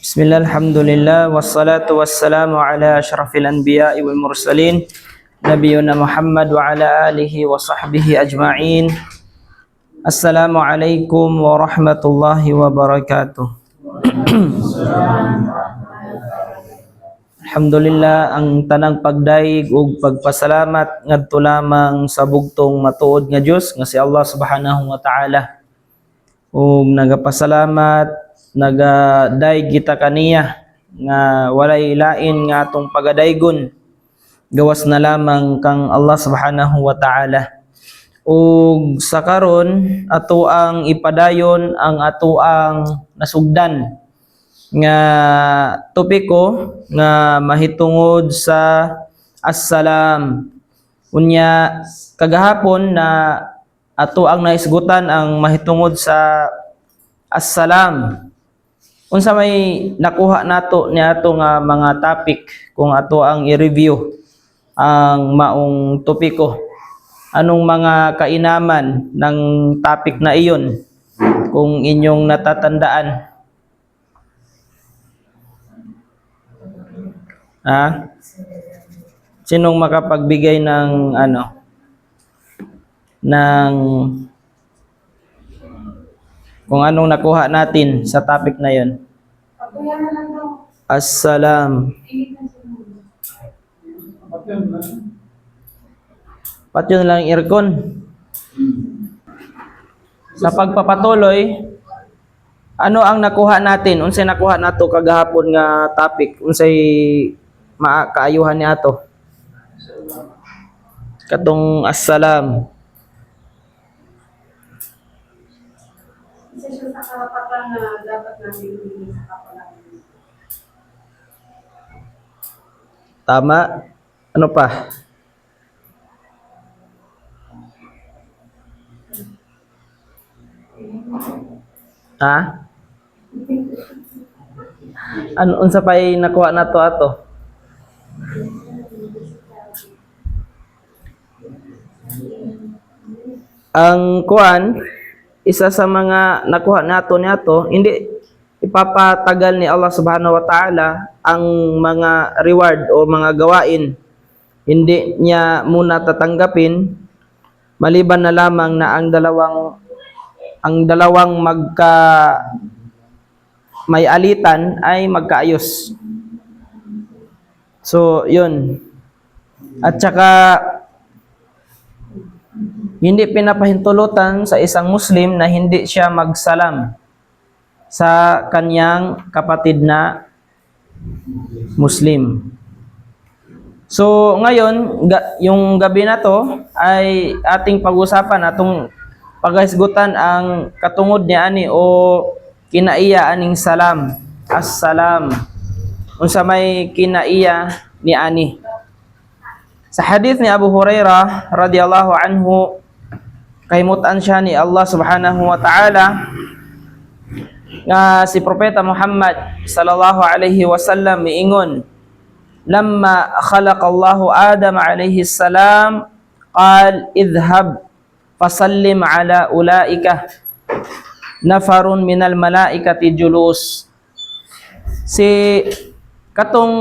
Bismillah, alhamdulillah, wassalatu wassalamu ala ashrafil anbiya'i wal mursalin nabiyuna Muhammad wa ala alihi wa sahbihi ajma'in. Assalamualaikum warahmatullahi wabarakatuh. Alhamdulillah, ang tanang pagdaig ug pagpasalamat ngadto lamang sa bugtong matuod nga Dios nga si Allah subhanahu wa ta'ala. Ug nagapasalamat nagadaig kita kaniya nga walay lain nga atong pagadaygon gawas na lamang kang Allah subhanahu wa ta'ala. Ug sa karon ato ang ipadayon ang ato ang nasugdan nga topiko nga mahitungod sa assalam. Unya kagahapon na ato ang naisgutan ang mahitungod sa assalam. Unsa may nakuha nato niadto nga mga topic kung ato ang i-review ang maong topiko. Anong mga kainaman ng topic na iyon kung inyong natatandaan? Sinong makapagbigay ng kung anong nakuha natin sa topic na yon? Assalam. Patyon lang aircon. Sa pagpapatuloy, ano ang nakuha natin? Unsay nakuha nato kagahapon nga topic? Unsay kaayuhan ni ato? Katong assalam. Sa karapatan na dapat natin ibigay sa kapwa natin. Tama. Ano pa? Ano unsa pay nakuha nato ato? Ang kuan, isa sa mga nakuha nato niyato, hindi ipapatagal ni Allah subhanahu wa ta'ala ang mga reward o mga gawain. Hindi niya muna tatanggapin maliban na lamang na ang dalawang may alitan ay magkaayos. So, yun. At saka hindi pinapahintulutan sa isang Muslim na hindi siya magsalam sa kanyang kapatid na Muslim. So ngayon, yung gabi na to ay ating pag-usapan, atong paghisgutan ang katungod ni ani o kinaiya aning salam. Assalam. Unsa may kinaiya ni ani? Sa hadith ni Abu Hurairah radhiyallahu anhu, kahimutan siya ni Allah subhanahu wa ta'ala nga si Propeta Muhammad sallallahu alaihi wasallam miingon, lamma khalaqa Allahu Adam alaihi salam qal idhhab fasallim ala ulaika nafarun minal malaikati julus. Si katong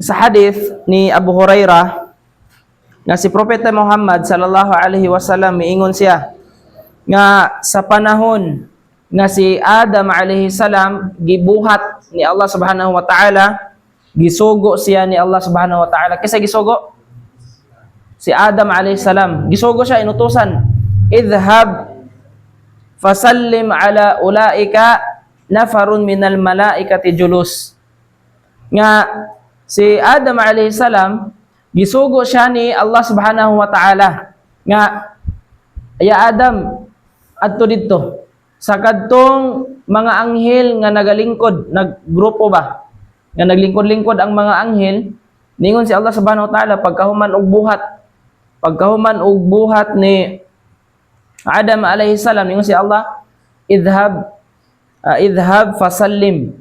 sa hadith ni Abu Hurairah nga si Propeta Muhammad sallallahu alaihi wasallam miingon siya nga sa panahon nga si Adam alaihi salam gibuhat ni Allah subhanahu wa ta'ala, gisugo siya ni Allah subhanahu wa ta'ala. Kasi gisugo si Adam alaihi salam, gisugo siya, inutusan, idhhab fasallim ala ulaika nafarun minal malaikati julus. Nga si Adam alaihi salam gisugo siya ni Allah subhanahu wa ta'ala nga, ya Adam, adto didto sa kadtong mga anghel nga nagalingkod, naggrupo ba nga naglingkod-lingkod ang mga anghel. Ningon si Allah subhanahu wa ta'ala pagkahuman og buhat ni Adam alayhi salam, ningon si Allah, idhhab fasallim,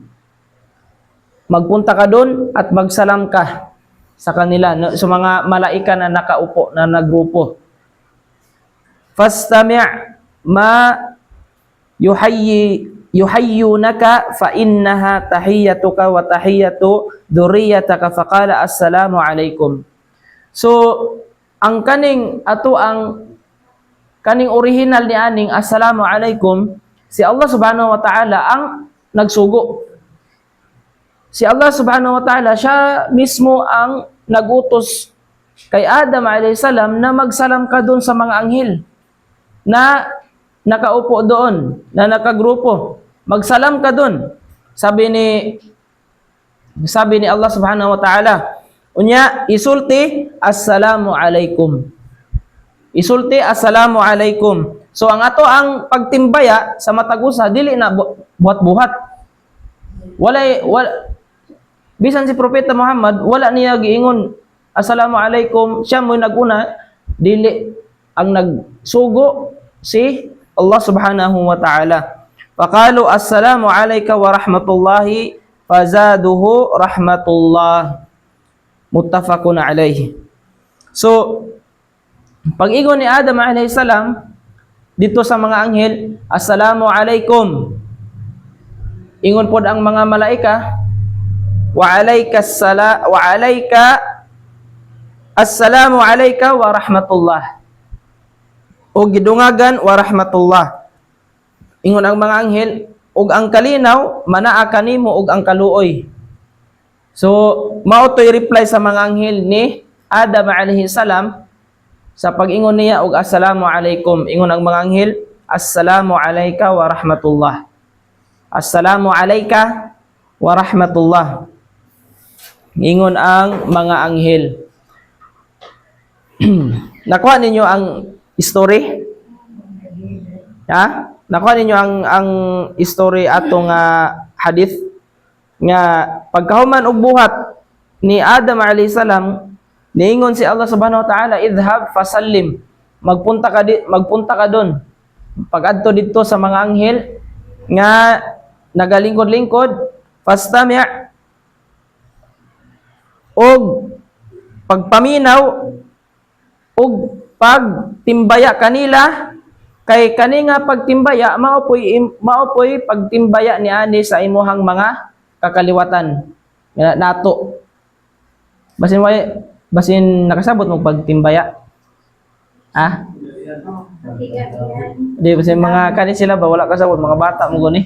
magpunta ka doon at magsalam ka sa kanila, sa mga malaika na nakaupo na naggrupo. Fastami' ma yuhayyi yuhayyunaka fa innaha tahiyyatuka wa tahiyyatu dhurriyyataka faqala assalamu alaikum. So ang kaning kaning original ni aning assalamu alaikum, si Allah subhanahu wa ta'ala ang nagsugo. Si Allah subhanahu wa ta'ala, siya mismo ang nagutos kay Adam alayhi salam na magsalam ka doon sa mga anghel na nakaupo doon, na nakagrupo. Magsalam ka doon. Sabi ni Allah subhanahu wa ta'ala, unya, isulti, assalamu alaikum. Isulti, assalamu alaikum. So, ang ato ang pagtimbaya sa matagusa, dili na buhat-buhat. Bisan si Propeta Muhammad, wala niya giingon, assalamu alaikum, siya mo naguna, dili ang nagsugo si Allah subhanahu wa ta'ala. Faqalu, assalamu alayka wa rahmatullahi, fazaduhu rahmatullah. Muttafaqun alayhi. So, pag-ingon ni Adam alayhi salam dito sa mga anghel, assalamu alaikum. Ingon pod ang mga malaika, wa alayka assalamu alayka wa rahmatullah. O gidungagan wa rahmatullah. Ingon ang mga anghel, ug ang kalinaw manaa kanimo ug ang kaluoy. So, mao toy reply sa mga anghel ni Adam alayhi salam sa pag-ingon niya og assalamu alaikum. Ingon ang mga anghel, assalamu alayka wa rahmatullah. Assalamu alayka wa rahmatullah. Ingon ang mga anghel. Nakuha ninyo ang story? Ha? Nakuha ninyo ang story atong hadith nga pagkahuman og buhat ni Adam alayhi salam, niingon si Allah subhanahu wa ta'ala, idhab fasallim, magpunta ka doon. Pag-adto dito sa mga anghel nga nagalingkod-lingkod, fastami' og pagpaminaw og pagtimbaya kanila, kay kani nga pagtimbaya maopoy pagtimbaya ni ani sa imuhang mga kakaliwatan nato. Basin nakasabot mo pagtimbaya. Ha? Di basin mga kani sila ba wala kasabot, mga bata mo guni.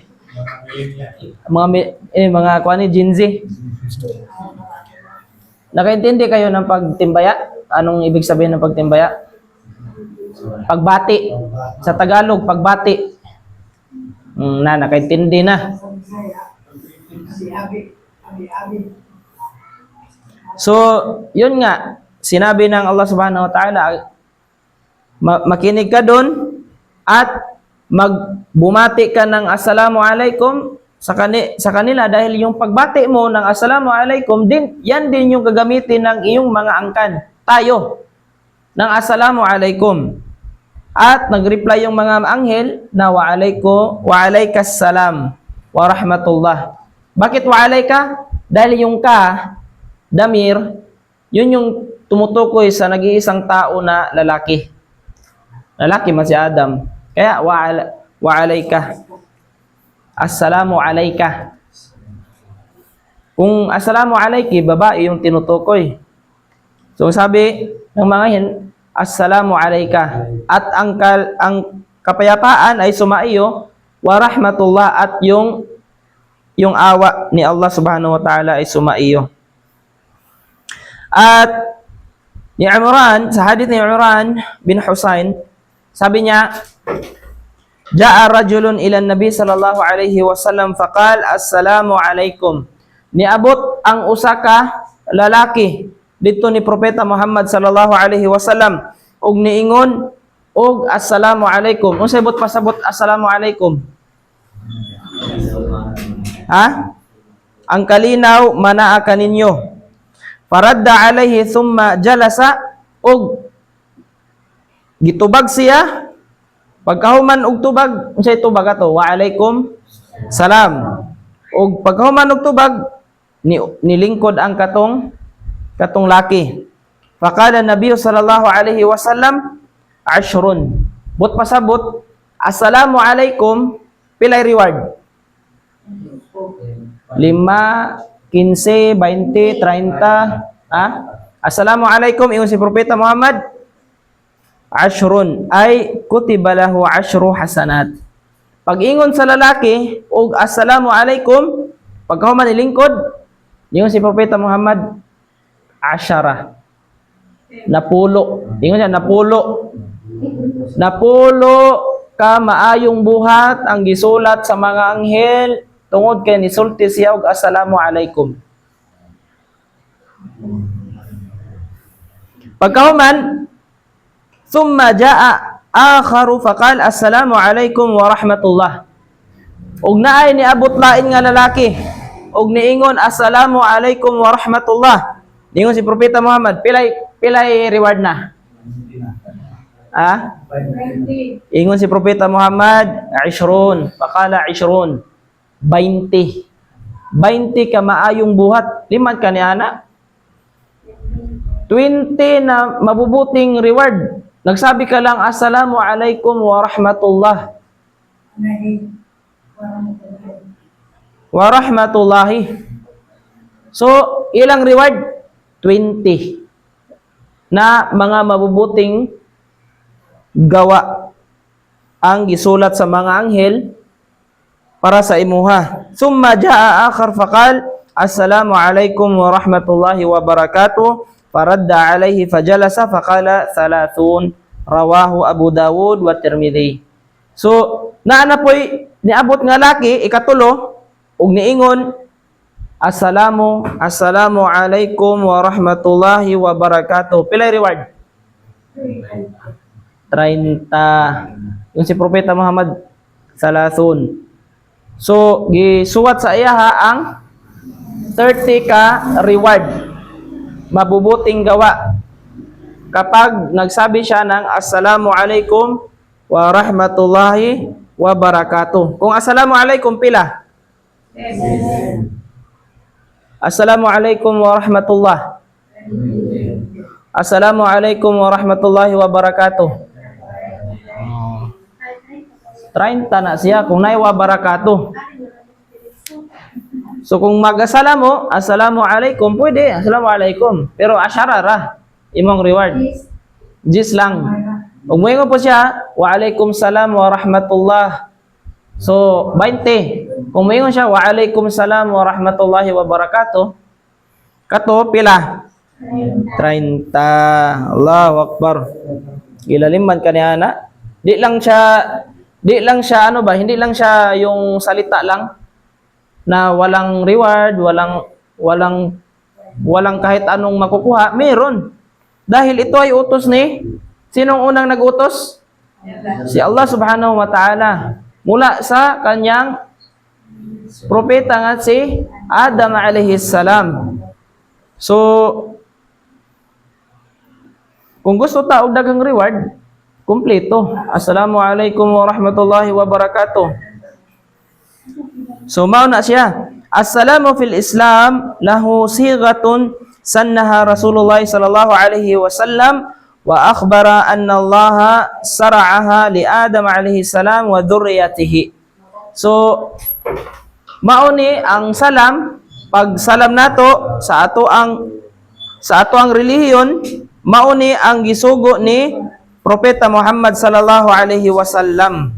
Mga kuani Gen Z. Nakaintindi kayo ng pagtimbaya? Anong ibig sabihin ng pagtimbaya? Pagbati. Sa Tagalog, pagbati. Nakaintindi na. So, yun nga, sinabi ng Allah subhanahu wa ta'ala, makinig ka doon at magbumati ka ng assalamu alaikum sa kanila, dahil yung pagbati mo ng assalamu alaikum, yan din yung gagamitin ng iyong mga angkan. Tayo, ng assalamu alaikum. At nag-reply yung mga anghel na wa alaikas salam wa rahmatullah. Bakit wa alaika? Dahil yung ka, damir, yun yung tumutukoy sa nag-iisang tao na lalaki. Lalaki man si Adam. Kaya wa alaika. Assalamu alaika. Kung assalamu alaiki, babae yung tinutukoy. So sabi ng mga yan, assalamu alaika. At ang kapayapaan ay sumaiyo, wa rahmatullah, at yung awa ni Allah subhanahu wa ta'ala ay sumaiyo. At ni Imran, sa hadith ni Imran bin Husayn, sabi niya, Ja'a rajulun ila Nabi sallallahu alaihi wasallam faqal assalamu alaikum. Niabot ang usa ka lalaki dito ni Propeta Muhammad sallallahu alaihi wasallam og niingon og assalamu alaikum. Unsay bot pasabot assalamu alaikum? Ha? Ang kalinaw manaa kaninyo. Faradda alaihi thumma jalasa og gitubag siya. Pagkahuman og tubag, unsay tubag ato? Wa alaikum salam. Og pagkahuman og tubag, nilingkod ang katong laki. Faqala Nabi sallallahu alaihi wasallam, ashrun. Bot pasabot, assalamu alaikum, pilay reward. 15, 20, 30. Assalamualaikum, ingon si Propeta Muhammad. Ashrun, ay kutiba lahu ashru hasanat. Pag ingon sa lalaki, og assalamualaikum, pagkahuman ilingkod, ingon si Propeta Muhammad, ashara. Napulo. Ingon niya, napulo. Napulo ka maayong buhat ang gisulat sa mga anghel tungod kay nisulti siya og assalamualaikum. Pagkahuman, thumma jaa akharu faqal assalamu alaikum wa rahmatullah. Og naay niabot lain nga lalaki og niingon assalamu alaikum wa rahmatullah. Ningon si Propeta Muhammad, pilay reward na. 20. Ingon si Propeta Muhammad, 20. Faqala 20. 20. 20 ka maayong buhat. Liman ka ni ana. 20 na mabubuting reward. Nagsabi ka lang, assalamu alaikum wa rahmatullah. Wa rahmatullahi. So, ilang reward? 20. Na mga mabubuting gawa ang gisulat sa mga anghel para sa imuha. Summa jaa akhar faqal, assalamu alaikum wa rahmatullahi wa barakatuh. Faradda alaihi fajalasa faqala 30. Rawahu Abu Dawud wa Tirmidhi. So, naana po'y niabot nga laki, ikatulo, ug niingon, assalamu alaikum wa rahmatullahi wa barakatuh. Pilay reward? 30. Yung si Propeta Muhammad, 30. So, gisuwat sa iya ang 30 ka reward. Mabubuting gawa kapag nagsabi siya ng assalamu alaikum wa rahmatullahi wa barakatuh. Kung assalamu alaikum, pila? Assalamu alaikum wa rahmatullah. Assalamu alaikum wa rahmatullahi wa barakatuh. 30 na siya kung nay wa barakatuh. So kung mag-asala mo, assalamu alaikum, pwede, assalamu alaikum. Pero asyara ra, imong reward. Jis lang. Kung mo po siya, wa alaikum salam wa rahmatullah. So, 20. Kung mo siya, wa alaikum salam wa rahmatullahi wa barakatuh. Kato, pila? 30. Allahu Akbar. Ilalim man ka niya na. Di lang siya ano ba, hindi lang siya yung salita lang na walang reward, walang kahit anong makukuha. Meron. Dahil ito ay utos ni sinong unang nag-utos? Si Allah subhanahu wa ta'ala. Mula sa kanyang propeta nga si Adam alayhis salam. So, kung gusto ta og daghang reward, kumpleto. Assalamu alaikum wa rahmatullahi wa barakatuh. So, mauna siya. Assalamu fil Islam lahu sigatun sannaha Rasulullah sallallahu alaihi wasallam wa akhbara anna Allah sara'aha li Adam alaihi salam wa dhurriyyatihi. So, mauni ang salam, pag salam nato sa ato ang relihiyon, mauni ang gisugo ni Propeta Muhammad sallallahu alaihi wasallam.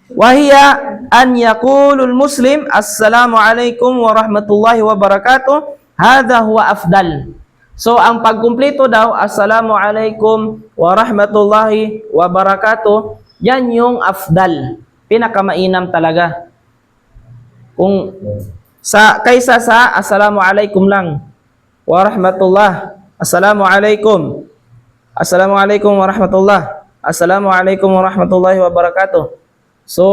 Wahiya an yaqulul muslim assalamu alaikum wa rahmatullahi wa barakatuh. Hadha huwa afdal. So ang pagkumpleto daw assalamu alaikum wa rahmatullahi wa barakatuh, yan yung afdal, pinakamainam talaga. Kung kaysa sa assalamu alaikum lang wa rahmatullah, assalamu alaikum wa rahmatullah, assalamu alaikum wa rahmatullahi wa barakatuh. So,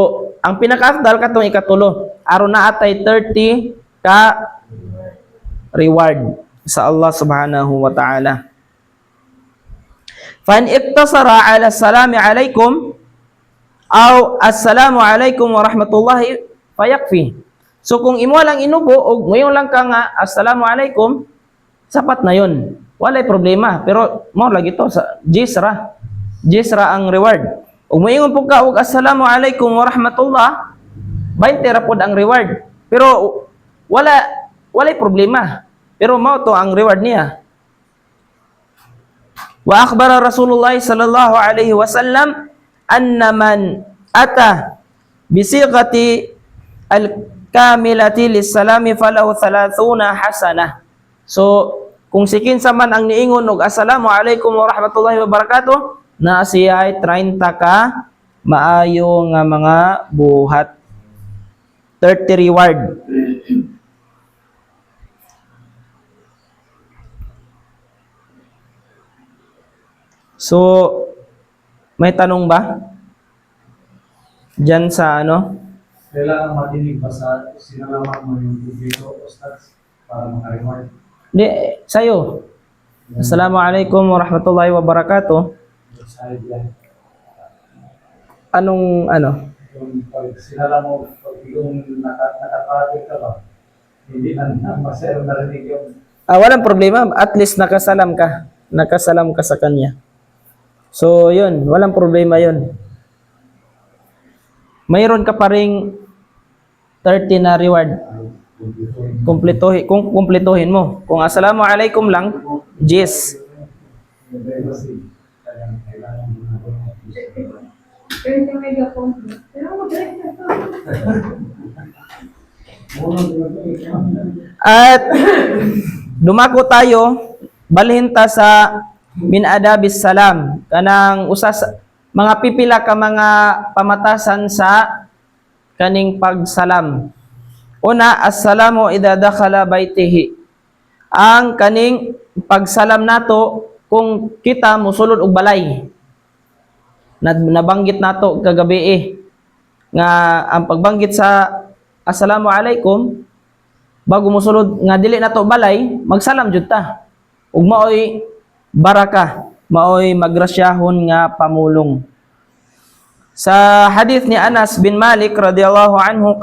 ang pinaka-afdal katong ikatulo, aron na atay 30 ka reward sa Allah subhanahu wa ta'ala. Fa in iktasara ala salami alaikum aw assalamu alaikum wa rahmatullahi fayakfi. So kung imo lang inubo og ngayon lang ka nga assalamu alaikum, sapat na yon. Walay problema, pero mo lagi to sa jisra ang reward. Ug moingon po ka og assalamu alaikum wa rahmatullah, 20 ra pod ang reward. Pero walay problema. Pero mao to ang reward niya. Wa akhbara Rasulullah sallallahu alaihi wasallam anna man ata bisighati al-kamilati lis-salami falahu 30 hasanah. So kung si kinsa man ang niingon og assalamu alaikum wa rahmatullahi wa barakatuh, na siya ay 30 ka maayo nga mga buhat. 30 reward. So, may tanong ba? Diyan sa ano? Kailangan matinig ba sa sinalamat mo yung publiko o stats para maka-reward? Di, sa'yo. Assalamualaikum warahmatullahi wabarakatuh. Sa idea. Anong ano? Yung pag sinala mo, pag yung nakaparating ka ba, hindi na masayang narinig yung Walang problema. At least nakasalam ka. Nakasalam ka sa kanya. So, yun. Walang problema yun. Mayroon ka pa ring 30 na reward. Kumpletuhin mo. Kung assalamualaikum lang, yes. privacy. Kaya kailangan mo na Pero yung megaphone. Pero mag-direct na to. At dumako tayo, balhin ta sa min adabis salam. Kanang usas mga pipila ka mga pamatasan sa kaning pagsalam. Una, assalamu idha dakhala baitihi. Ang kaning pagsalam nato kung kita mosulod og balay. Nabanggit nato kagabi nga ang pagbanggit sa assalamu alaikum bago mosulod nga dili nato balay, magsalam jud ta. Ug maoy baraka, maoy magrasyahon nga pamulong. Sa hadith ni Anas bin Malik radhiyallahu anhu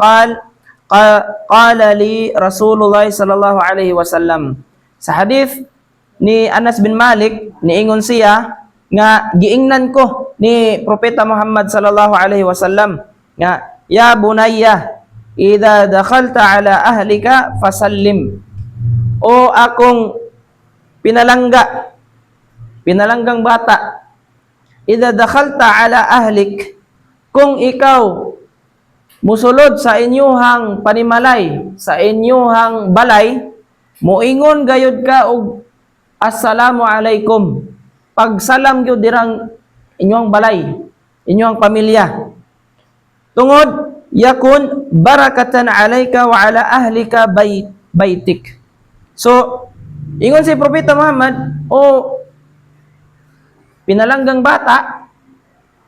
qala li Rasulullah sallallahu alaihi wasallam. Sa hadith ni Anas bin Malik, niingon siya nga giingnan ko ni Propeta Muhammad sallallahu alaihi wasallam nga ya bunayya idza dakhalta ala ahlika fasallim. O akong pinalanggang bata, idza dakhalta ala ahlik, kung ikaw musulod sa inyuhang panimalay, sa inyuhang balay, moingon gayud ka og assalamu alaikum. Pagsalam gyud dirang inyong balay, inyong pamilya. Tungod yakun barakatan alayka wa ala ahlika baitik. So, ingon si Propeta Muhammad, o pinalanggang bata,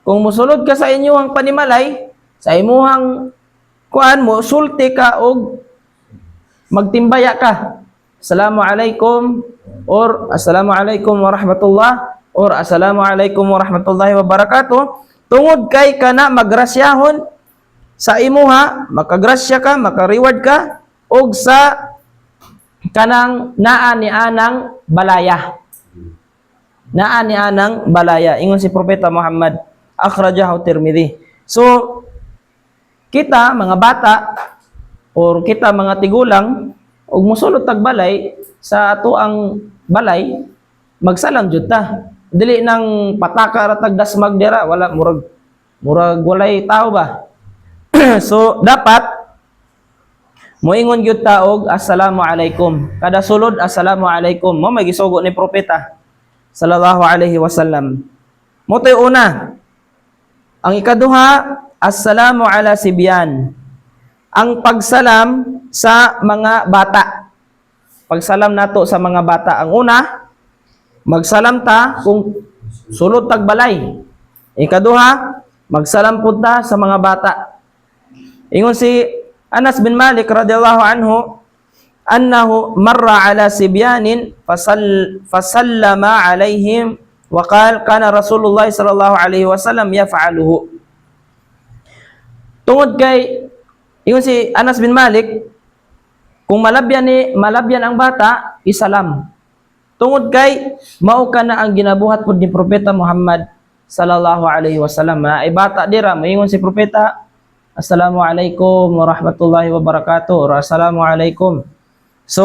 kung musulod ka sa inyong panimalay, sa imuhang kuan mo, sulti ka og magtimbaya ka. Assalamu alaikum or assalamu alaikum warahmatullah or assalamu alaikum warahmatullahi wabarakatuh. Tungod kay kana magrasyahon sa imuha, makagrasya ka, makareward ka og sa kanang naa ni anang balaya. Naa ni anang balaya. Ingon si Propeta Muhammad, akhrajahu Tirmidhi. So, kita mga bata or kita mga tigulang ug mosulod tag balay sa ato ang balay, magsalam jud ta. Dili nang pataka ra tag dasmag dira, wala murag walay tao ba. So dapat moingon gyud ta og assalamu alaikum. Kada sulod assalamu alaikum. Mo may gisugo ni Propeta sallallahu alaihi wasallam. Mo toy una. Ang ikaduha, assalamu ala sibyan. Ang pagsalam sa mga bata. Pagsalam nato sa mga bata. Ang una, magsalam ta kung sulod tag balay. Ikaduha, magsalam pud ta sa mga bata. Ingon si Anas bin Malik radhiyallahu anhu, annahu marra ala sibyanin fasallama alaihim wa qala kana Rasulullah sallallahu alaihi wasallam yaf'aluhu. Tungod kay ingon si Anas bin Malik, kung malabyan ang bata, isalam. Tungod kay mao kana ang ginabuhat pud ni Propeta Muhammad sallallahu alaihi wasallam. Ay bata dira, moingon si Propeta, Assalamualaikum warahmatullahi wabarakatuh. Or assalamualaikum. So,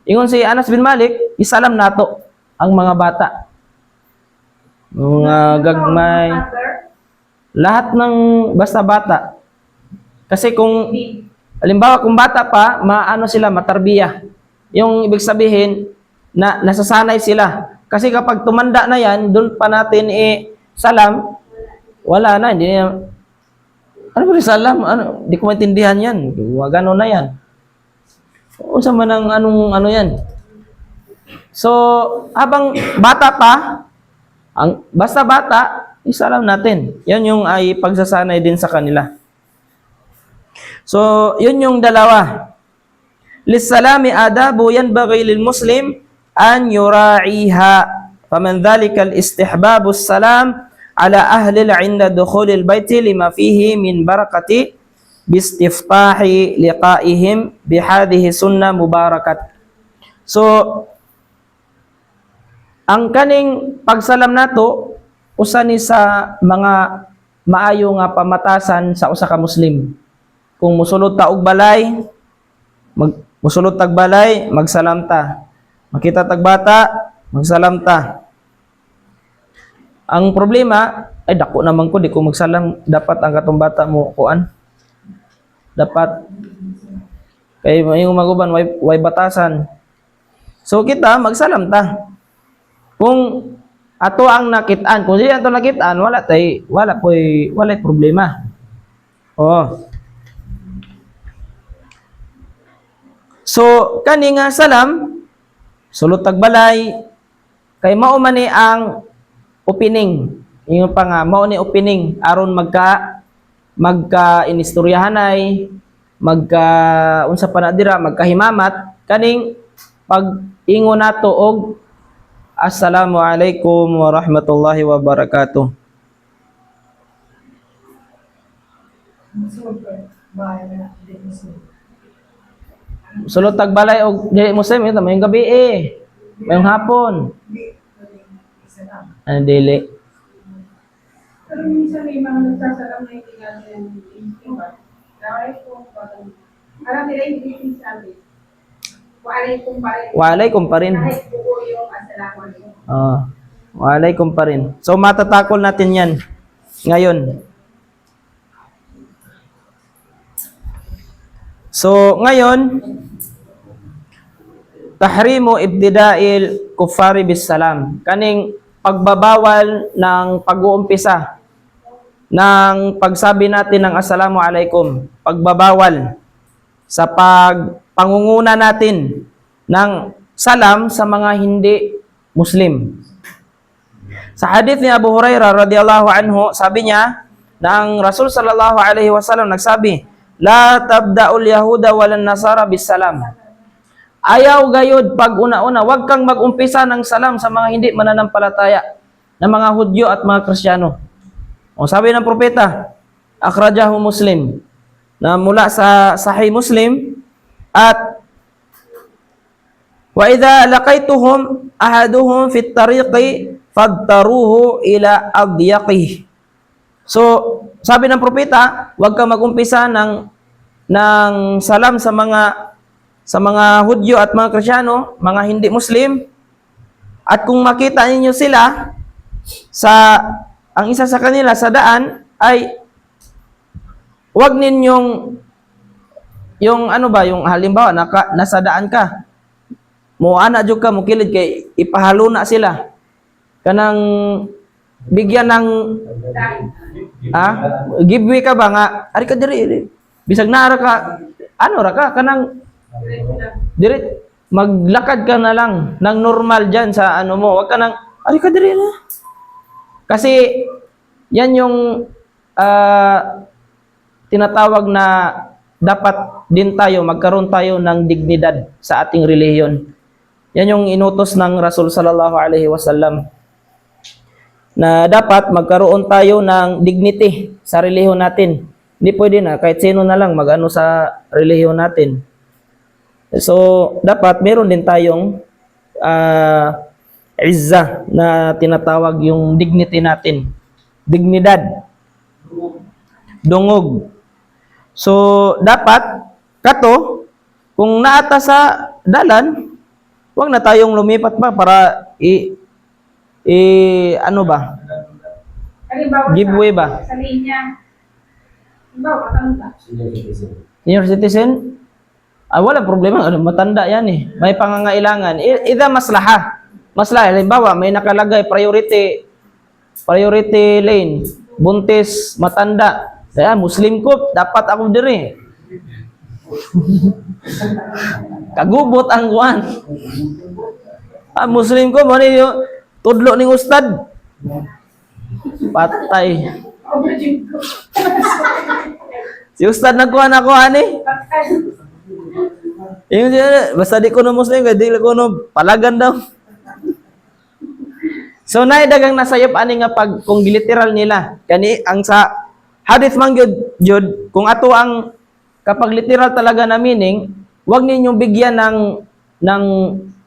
ingon si Anas bin Malik, isalam nato ang mga bata. Mga gagmay, lahat ng basta bata. Kasi kung halimbawa kung bata pa, maano sila matarbiya. Yung ibig sabihin na nasasanay sila. Kasi kapag tumanda na yan, doon pa natin salam, wala na, hindi na. Ano ba salam? Ano, di ko maintindihan yan. Gano na yan. O sa manang anong ano yan. So, habang bata pa, basta bata, isalam natin. Yan yung ay pagsasanay din sa kanila. So, yun yung dalawa. Lissalami adabu yanbaghi lil muslim an yura'iha. Faman dhalika al-istihbabu salam ala ahli inda dukhulil baiti lima fihi min barakati bistiftahi liqa'ihim bihadhihi sunnah mubarakat. So, ang kaning pagsalam nato usa ni sa mga maayo nga pamatasan sa usa ka Muslim. Kung musulod ta og balay, musulod tag balay, magsalam ta. Makita tag bata, magsalam ta. Ang problema ay dako naman ko di ko magsalam, dapat ang katong bata mo kuan. Dapat kay yung maguban way batasan. So kita magsalam ta. Kung ato ang nakitaan, kung di ato nakitaan, wala problema. Oh. So kani nga salam sulod tag balay kay mao man ni ang opening. Ingon pa nga mao ni opening aron magka inistoryahanay, unsa pa na dira magkahimamat kaning pag ingon nato og assalamualaikum warahmatullahi wabarakatuh. Sulod tag balay og dili Muslim ito mayong gabi mayong hapon. Ano dili? Pero minsan may mga nagsasalam na hindi natin iba. Alam nila yung greeting sabi. Waalaikum pa rin. Kahit buo yung assalamualaikum. Waalaikum pa rin. So matatakol natin yan ngayon. So ngayon, tahrimu ibtida'il kuffari bis salam. Kaning pagbabawal ng pag-uumpisa ng pagsabi natin ng assalamu alaikum. Pagbabawal sa pangunguna natin ng salam sa mga hindi Muslim. Sa hadith ni Abu Hurairah radhiyallahu anhu, sabi niya na ang Rasul sallallahu alaihi wasallam nagsabi, la tabda'ul yahuda walan nasara bis salam. Ayaw gayud pag una-una, wag kang mag-umpisa ng salam sa mga hindi mananampalataya na mga Hudyo at mga Kristiyano. O sabi ng propeta, akhrajahu Muslim, na mula sa Sahih Muslim, at wa idza laqaituhum ahaduhum fit tariqi fadtaruhu ila adyaqih. So, sabi ng propeta, wag kang mag-umpisa ng salam sa mga Hudyo at mga Kristiyano, mga hindi Muslim. At kung makita ninyo sila ang isa sa kanila sa daan ay wag ninyong yung halimbawa nasa daan ka. Mo ana jud ka mo kilid kay ipahalo na sila. Kanang bigyan ng giveaway ka ba nga ari ka diri bisag na ka kanang direct maglakad ka na lang ng normal diyan sa mo, wag ka nang ari ka diri na. Kasi yan yung tinatawag na dapat din magkaroon tayo ng dignidad sa ating relihiyon. Yan yung inutos ng Rasul sallallahu alaihi wasallam na dapat magkaroon tayo ng dignity sa relihiyon natin. Hindi pwede na kahit sino na lang magano sa relihiyon natin. So, dapat meron din tayong izza na tinatawag yung dignity natin. Dignidad. Dungog. So, dapat, kato, kung naata sa dalan, huwag na tayong lumipat pa para ano ba? Halimbawa Giveaway ba? Sa linya. Halimbawa, matanda. Senior citizen? Wala problema. Matanda yan eh. May pangangailangan. Ida maslaha. Maslaha. Halimbawa, may nakalagay priority lane. Buntis, matanda. Kaya Muslim ko, dapat ako diri. Kagubot ang kuan. Muslim ko, mo yung tudlo ning ustad. Patay. Si ustad nagkuhan ako, ani. Yung basta di ko no Muslim, di ko no palagan daw. So, naidagang nasayop ani nga pag kung literal nila. Kani, ang sa hadith man jud, kung ato ang kapag literal talaga na meaning, wag ninyong bigyan ng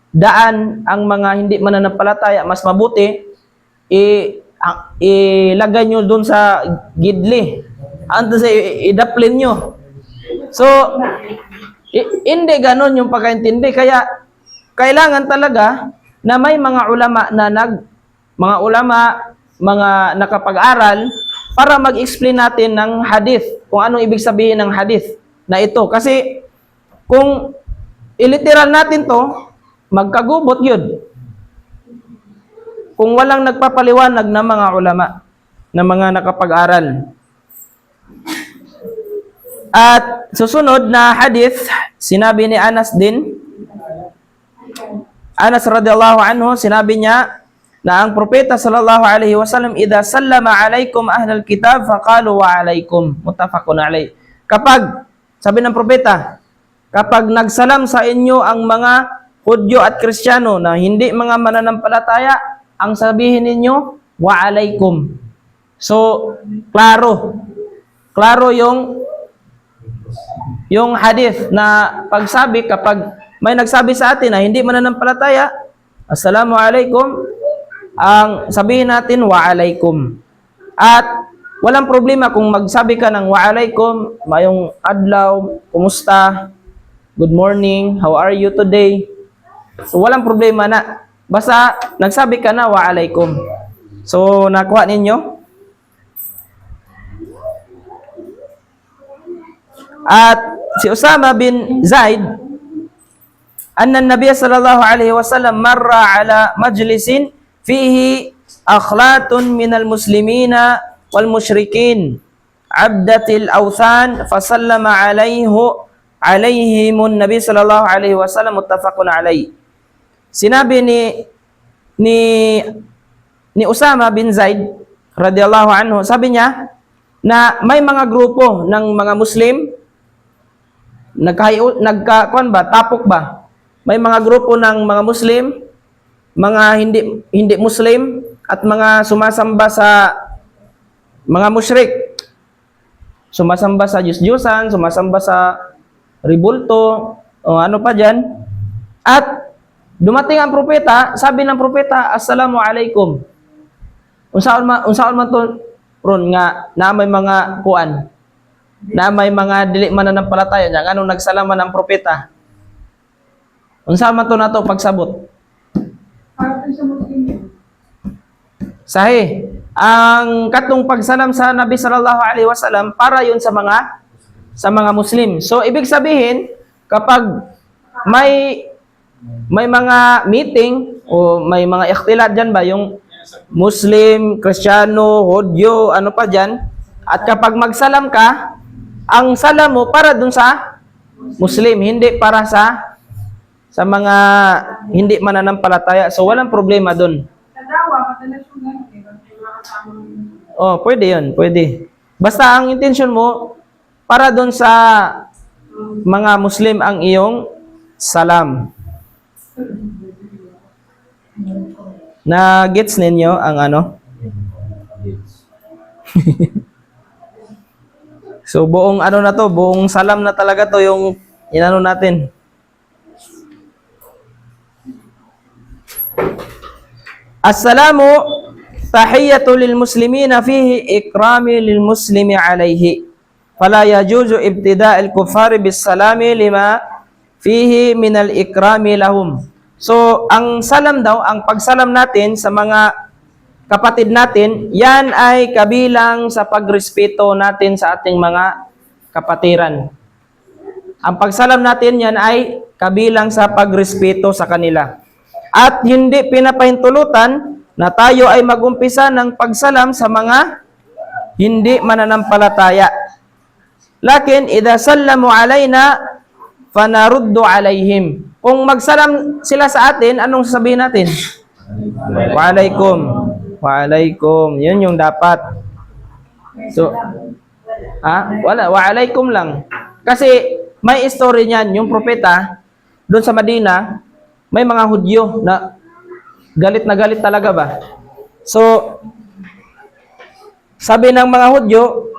daan ang mga hindi mananampalataya. Mas mabuti, ilagay nyo dun sa gidli. Anto sa idaplin nyo. So, hindi ganon yung pagkaintindi. Kaya, kailangan talaga na may mga ulama na mga nakapag-aral para mag-explain natin ng hadith, kung anong ibig sabihin ng hadith na ito. Kasi, kung iliteral natin to, magkagubot yun. Kung walang nagpapaliwanag ng mga ulama, ng mga nakapag-aral. At susunod na hadith, sinabi ni Anas din, Anas radhiyallahu anhu, sinabi niya, na ang propeta sallallahu alaihi wasallam, idza sallama alaikum ahlul kitab faqalu wa alaikum, muttafaqun alaih. Kapag sabi ng propeta, kapag nagsalam sa inyo ang mga Hudyo at Kristiyano na hindi mga mananampalataya, ang sabihin ninyo wa alaikum. So, klaro yung hadith na pagsabi kapag may nagsabi sa atin na hindi mananampalataya, assalamu alaikum, ang sabihin natin wa alaikum. At walang problema kung magsabi ka ng wa alaikum, mayong adlaw, kumusta, good morning, how are you today? So walang problema na. Basta nagsabi ka na wa alaikum. So nakuha ninyo? At si Usama bin Zaid, anna an-nabiy sallallahu alaihi wasallam marra ala majlisin fihi akhlatun minal muslimina wal musyrikin abdatil awthan fasallama alayhimun nabi sallallahu alaihi wasallam, muttafaqun alayh. Sinabi ni Usama bin Zaid radhiyallahu anhu, sabi niya na may mga grupo ng mga Muslim tapok ba? May mga grupo ng mga Muslim, mga hindi Muslim, at mga sumasamba sa mga musyrik. Sumasamba sa Diyos-Diyosan, sumasamba sa ribulto, o ano pa dyan. At dumating ang propeta, sabi ng propeta, assalamu alaikum. Unsaon man to ron nga na may mga kuan, na may mga dili mananampalataya nga anong nagsalaman ang propeta. Unsaon man to nato pagsabot? Para sa Muslim yun. Sahih. Ang katong pagsalam sa Nabi sallallahu alaihi wasallam para yun sa mga Muslim. So ibig sabihin kapag may mga meeting o may mga ikhtilat diyan ba yung Muslim, Kristiyano, Hudyo, ano pa diyan, at kapag magsalam ka, ang salam mo para dun sa Muslim, hindi para sa mga hindi mananampalataya. So walang problema dun. Sa dawa, madalas yung gano'n. Yung mga kasamang... Oh, pwede yun, pwede. Basta ang intention mo, para doon sa mga Muslim ang iyong salam. Na gets ninyo ang ano? So buong ano na to, buong salam na talaga to yung inano natin. Assalamu tahiyatu lil muslimina fihi ikrami lil muslimi alayhi. fala yajuzu ibtida' al-kuffari bis-salami lima fihi min al-ikrami lahum. So, ang salam daw, ang pagsalam natin sa mga kapatid natin, yan ay kabilang sa pagrespeto natin sa ating mga kapatiran. Ang pagsalam natin yan ay kabilang sa pagrespeto sa kanila. At hindi pinapahintulutan na tayo ay magumpisa ng pagsalam sa mga hindi mananampalataya. Lakin, idha sallamu alayna, fanaruddu alayhim. Kung magsalam sila sa atin, anong sasabihin natin? Waalaikum. Waalaikum. Yun yung dapat. So, wala. Waalaikum lang. Kasi, may story niyan, yung propeta, doon sa Madina, may mga Hudyo na galit talaga ba? So, sabi ng mga Hudyo,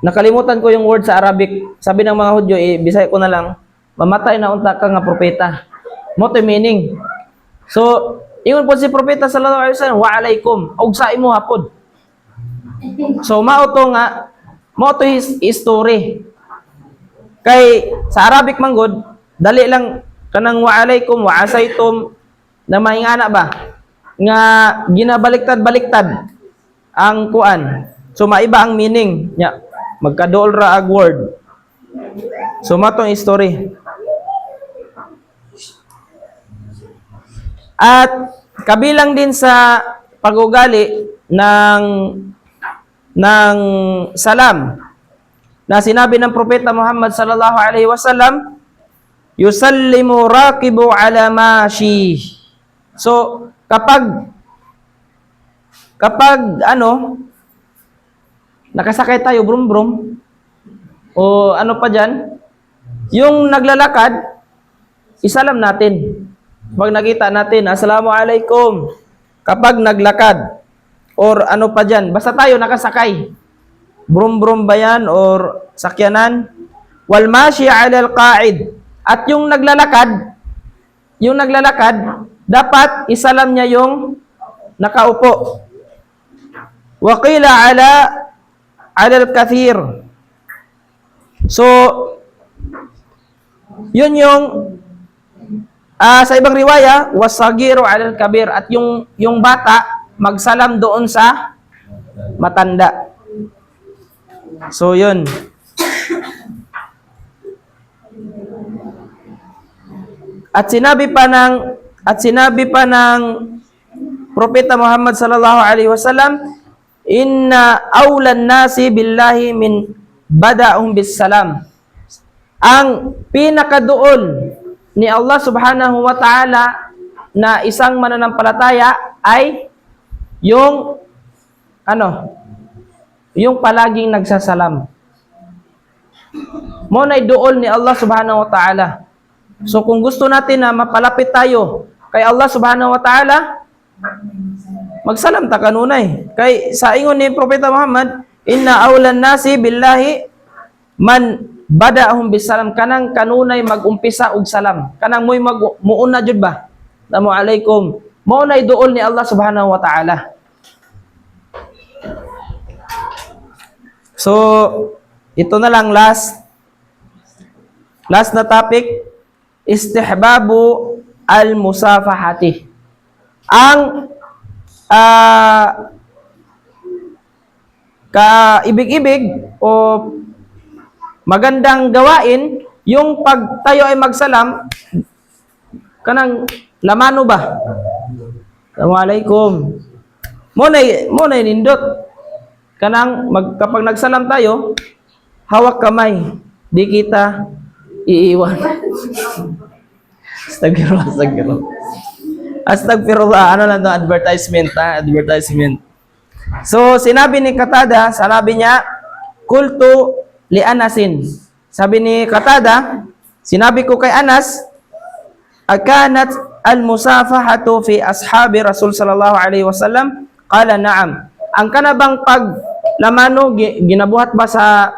nakalimutan ko yung word sa Arabic, sabi ng mga Hudyo, Bisaya ko na lang, mamatay na unta ka nga propeta. Moto meaning. So, ingon po si propeta sallallahu alaihi wasallam, wa alaikum, og sa imo hapon. So, mao to his story. Kay sa Arabic manggod, dali lang kanang wa alaikum wa asaitum na mahingana ba nga ginabaliktad-baliktad ang kuan. So maiba ang meaning nya. Magkadool ra ag word. So matong story. At kabilang din sa pag-ugali ng salam na sinabi ng propeta Muhammad sallallahu alaihi wasallam, yusallimu raqibu ala mashi. So kapag nakasakay tayo brum o ano pa diyan, yung naglalakad, isalam natin. Pag nakita natin, assalamu alaikum. Kapag naglakad or ano pa diyan, basta tayo nakasakay. Brum ba yan or sakyanan? Wal mashi ala al-qa'id. At yung naglalakad, dapat isalam niya yung nakaupo. Wa qila ala al-kathir. So, yun yung sa ibang riwaya, wasagiru ala al-kabir. At yung bata, magsalam doon sa matanda. So, yun. At sinabi pa ng Propeta Muhammad sallallahu alaihi wasallam, inna awlan nasi billahi min bada'um bis salam. Ang pinakaduol ni Allah subhanahu wa ta'ala na isang mananampalataya ay yung yung palaging nagsasalam. Mo na duol ni Allah subhanahu wa ta'ala. So kung gusto natin na mapalapit tayo kay Allah subhanahu wa ta'ala, magsalam ta kanunay. Kay sa ingon ni Propeta Muhammad, inna awlan nasi billahi man bada'ahum bisalam. Kanang kanunay mag-umpisa og salam. Kanang mo'y muuna jud ba? Assalamu alaikum. Mo na duol ni Allah subhanahu wa ta'ala. So, ito na lang last na topic, istihbabu al-musafahati. Ang kaibig-ibig o magandang gawain, yung pag tayo ay magsalam, kanang lamano ba? Assalamualaikum. Mo na nindot. Kanang kapag nagsalam tayo, hawak kamay, di kita iiwan. Astagfirullah. Ano lang ito? Advertisement. So, sinabi ni Qatada, sinabi niya, kultu li Anasin. Sabi ni Qatada, sinabi ko kay Anas, akanat al-musafahatu fi ashabi Rasul sallallahu alaihi wasallam? Qala na'am. Ang kanabang paglamano, ginabuhat ba sa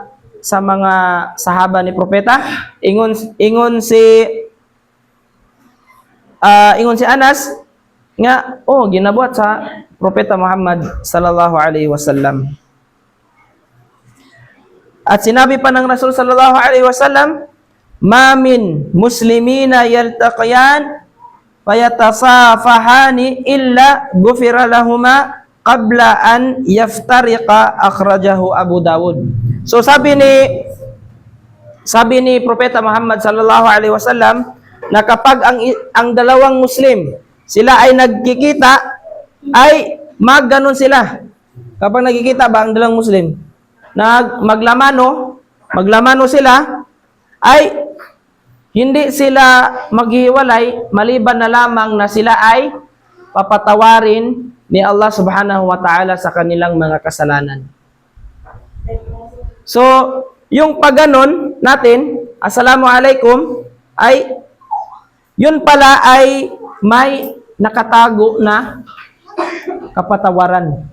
mga sahaba ni propeta? Ingon si Anas nga ginabuhat sa propeta Muhammad sallallahu alaihi wasallam. At sinabi pa ng Rasul sallallahu alaihi wasallam, "Ma min muslimina yaltaqiyan fayatasafahani illa ghufira lahuma qabla an yaftariqa." Akhrajahu Abu Dawud. So sabi ni Propeta Muhammad sallallahu alaihi wasallam na kapag ang dalawang Muslim sila ay nagkikita, ay magganon sila. Kapag nagkikita ba ang dalawang Muslim, maglamano sila, ay hindi sila maghiwalay maliban na lamang na sila ay papatawarin ni Allah subhanahu wa ta'ala sa kanilang mga kasalanan. So, yung pagganon natin, assalamu alaikum, ay yun pala ay may nakatago na kapatawaran.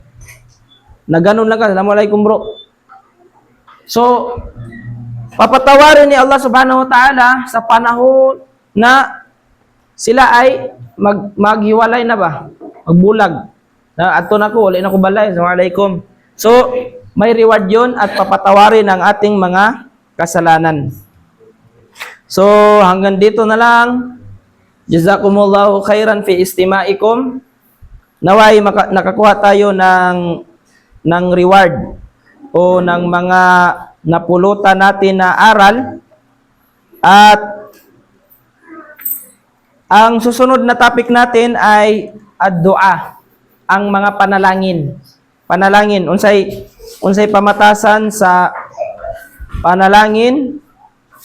Na ganun lang ka, assalamualaikum bro. So, papatawarin ni Allah subhanahu wa ta'ala sa panahon na sila ay maghiwalay na ba? Magbulag. Na ato na ko, wala na ko balay, assalamualaikum. So, may reward yun at papatawarin ang ating mga kasalanan. So, hanggang dito na lang. Jazakumullahu khairan fi istimaikum. Naway nakakuha tayo ng reward o ng mga napulutan natin na aral. At ang susunod na topic natin ay ad-du'a, ang mga panalangin. Panalangin, unsay pamatasan sa panalangin.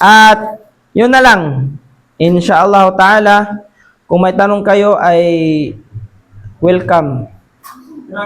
At yun na lang. Insyaallah ta'ala, kung may tanong kayo ay welcome.